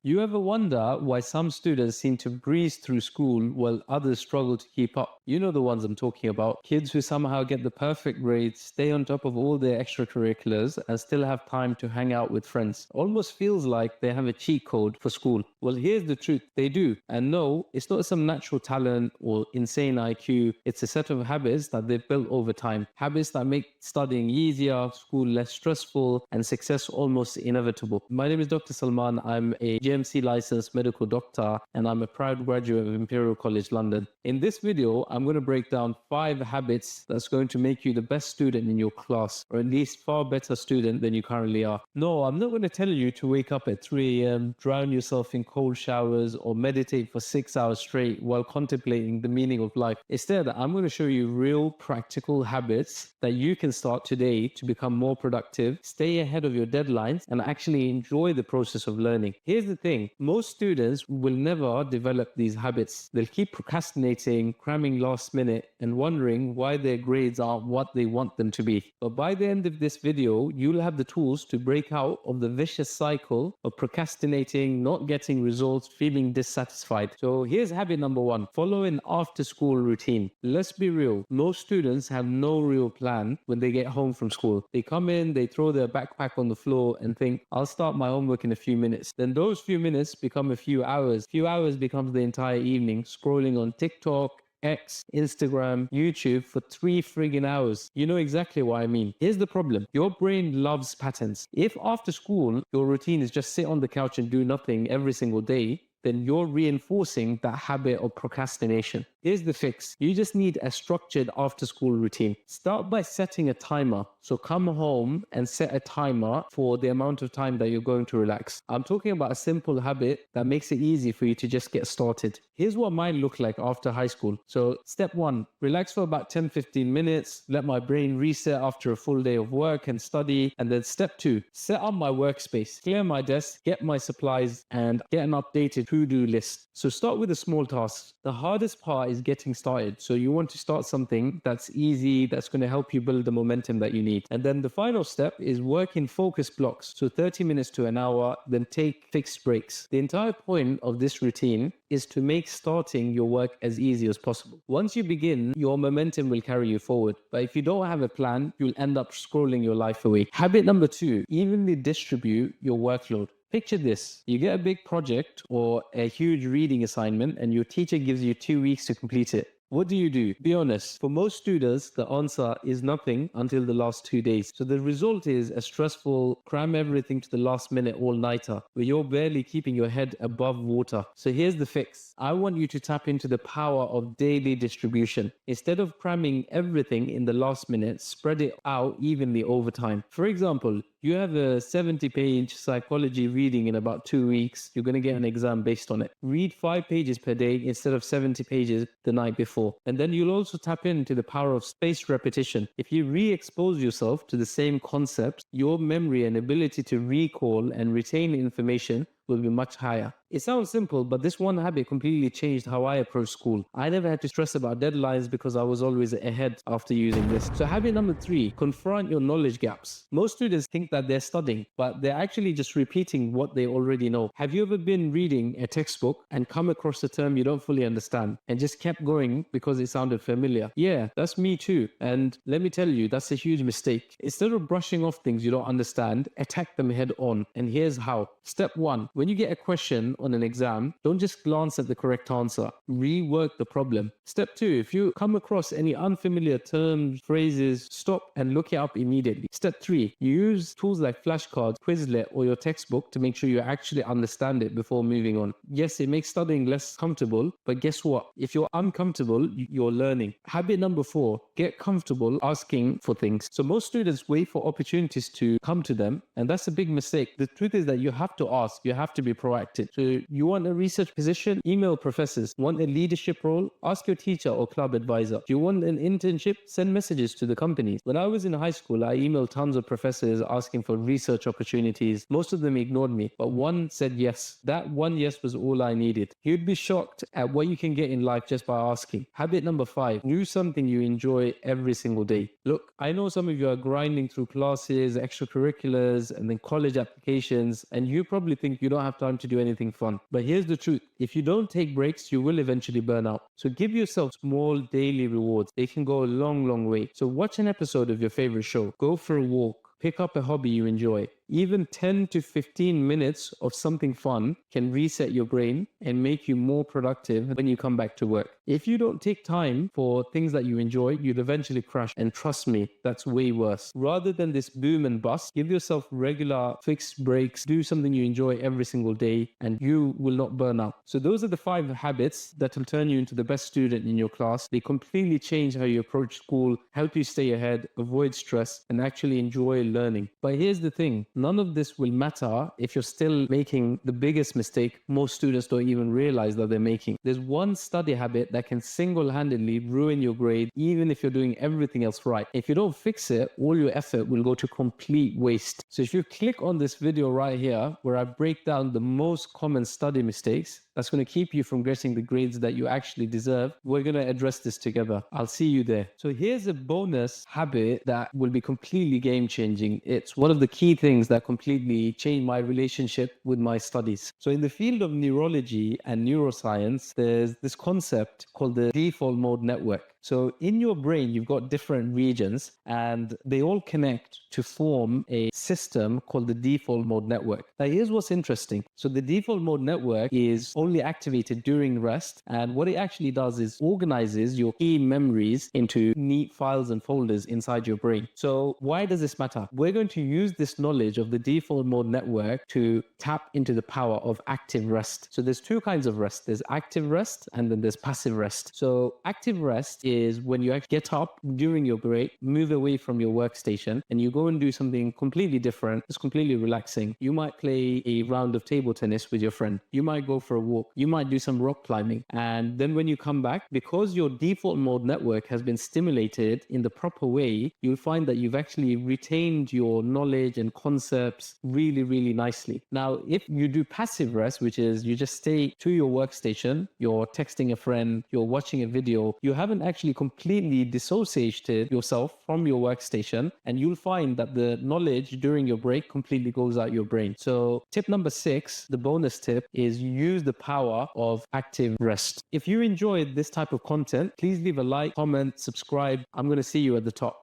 You ever wonder why some students seem to breeze through school while others struggle to keep up? You know the ones I'm talking about. Kids who somehow get the perfect grades, stay on top of all their extracurriculars, and still have time to hang out with friends. Almost feels like they have a cheat code for school. Well, here's the truth, they do. And no, it's not some natural talent or insane IQ. It's a set of habits that they've built over time. Habits that make studying easier, school less stressful, and success almost inevitable. My name is Dr. Salman. I'm a GMC licensed medical doctor, and I'm a proud graduate of Imperial College, London. In this video, I'm going to break down 5 habits that's going to make you the best student in your class, or at least far better student than you currently are. No, I'm not going to tell you to wake up at 3 a.m., drown yourself in cold showers, or meditate for 6 hours straight while contemplating the meaning of life. Instead, I'm going to show you real practical habits that you can start today to become more productive, stay ahead of your deadlines, and actually enjoy the process of learning. Here's the thing, most students will never develop these habits. They'll keep procrastinating, cramming last minute, and wondering why their grades aren't what they want them to be. But by the end of this video, you'll have the tools to break out of the vicious cycle of procrastinating, not getting results, feeling dissatisfied. So here's habit number 1, follow an after-school routine. Let's be real, most students have no real plan when they get home from school. They come in, they throw their backpack on the floor and think, I'll start my homework in a few minutes. Then those few minutes become a few hours. Few hours becomes the entire evening, scrolling on TikTok, X, Instagram, YouTube for 3 friggin' hours. You know exactly what I mean. Here's the problem. Your brain loves patterns. If after school, your routine is just sit on the couch and do nothing every single day, then you're reinforcing that habit of procrastination. Here's the fix. You just need a structured after-school routine. Start by setting a timer. So come home and set a timer for the amount of time that you're going to relax. I'm talking about a simple habit that makes it easy for you to just get started. Here's what mine looked like after high school. So step 1, relax for about 10-15 minutes. Let my brain reset after a full day of work and study. And then step 2, set up my workspace, clear my desk, get my supplies, and get an updated to-do list. So start with the small tasks. The hardest part is getting started. So you want to start something that's easy, that's going to help you build the momentum that you need. And then the final step is work in focus blocks. So 30 minutes to an hour, then take fixed breaks. The entire point of this routine is to make starting your work as easy as possible. Once you begin, your momentum will carry you forward. But if you don't have a plan, you'll end up scrolling your life away. Habit number 2, evenly distribute your workload. Picture this, you get a big project or a huge reading assignment and your teacher gives you 2 weeks to complete it. What do? Be honest. For most students, the answer is nothing until the last 2 days. So the result is a stressful, cram everything to the last minute all-nighter where you're barely keeping your head above water. So here's the fix. I want you to tap into the power of daily distribution. Instead of cramming everything in the last minute, spread it out evenly over time. For example, you have a 70-page psychology reading in about 2 weeks. You're going to get an exam based on it. Read 5 pages per day instead of 70 pages the night before. And then you'll also tap into the power of spaced repetition. If you re-expose yourself to the same concepts, your memory and ability to recall and retain information will be much higher. It sounds simple, but this one habit completely changed how I approach school. I never had to stress about deadlines because I was always ahead after using this. So habit number 3, confront your knowledge gaps. Most students think that they're studying, but they're actually just repeating what they already know. Have you ever been reading a textbook and come across a term you don't fully understand and just kept going because it sounded familiar? Yeah, that's me too. And let me tell you, that's a huge mistake. Instead of brushing off things you don't understand, attack them head on. And here's how. Step 1, when you get a question on an exam, don't just glance at the correct answer. Rework the problem. Step 2, if you come across any unfamiliar terms, phrases, stop and look it up immediately. Step 3, you use tools like flashcards, Quizlet, or your textbook to make sure you actually understand it before moving on. Yes, it makes studying less comfortable, but guess what? If you're uncomfortable, you're learning. Habit number 4, get comfortable asking for things. So most students wait for opportunities to come to them, and that's a big mistake. The truth is that you have to ask, you have to be proactive. So you want a research position? Email professors. Want a leadership role? Ask your teacher or club advisor. Do you want an internship? Send messages to the companies. When I was in high school, I emailed tons of professors asking for research opportunities. Most of them ignored me, but one said yes. That one yes was all I needed. You'd be shocked at what you can get in life just by asking. Habit number 5, do something you enjoy every single day. Look, I know some of you are grinding through classes, extracurriculars, and then college applications, and you probably think you don't have time to do anything fun. But here's the truth. If you don't take breaks, you will eventually burn out. So give yourself small daily rewards. They can go a long, long way. So watch an episode of your favorite show. Go for a walk. Pick up a hobby you enjoy. Even 10 to 15 minutes of something fun can reset your brain and make you more productive when you come back to work. If you don't take time for things that you enjoy, you'll eventually crash. And trust me, that's way worse. Rather than this boom and bust, give yourself regular fixed breaks. Do something you enjoy every single day and you will not burn out. So those are the 5 habits that will turn you into the best student in your class. They completely change how you approach school, help you stay ahead, avoid stress, and actually enjoy learning. But here's the thing. None of this will matter if you're still making the biggest mistake most students don't even realize that they're making. There's one study habit that can single-handedly ruin your grade, even if you're doing everything else right. If you don't fix it, all your effort will go to complete waste. So if you click on this video right here, where I break down the most common study mistakes, that's going to keep you from getting the grades that you actually deserve. We're going to address this together. I'll see you there. So here's a bonus habit that will be completely game-changing. It's one of the key things that completely changed my relationship with my studies. So in the field of neurology and neuroscience, there's this concept called the default mode network. So in your brain, you've got different regions and they all connect to form a system called the default mode network. Now, here's what's interesting. So the default mode network is only activated during rest. And what it actually does is organizes your key memories into neat files and folders inside your brain. So why does this matter? We're going to use this knowledge of the default mode network to tap into the power of active rest. So there's 2 kinds of rest. There's active rest and then there's passive rest. So active rest is when you actually get up during your break, move away from your workstation, and you go and do something completely different. It's completely relaxing. You might play a round of table tennis with your friend. You might go for a walk. You might do some rock climbing. And then when you come back, because your default mode network has been stimulated in the proper way, you'll find that you've actually retained your knowledge and concepts really, really nicely. Now, if you do passive rest, which is you just stay to your workstation, you're texting a friend, you're watching a video, you haven't actually completely dissociated yourself from your workstation, and you'll find that the knowledge during your break completely goes out your brain. So tip number 6, the bonus tip, is use the power of active rest. If you enjoyed this type of content, please leave a like, comment, subscribe. I'm going to see you at the top.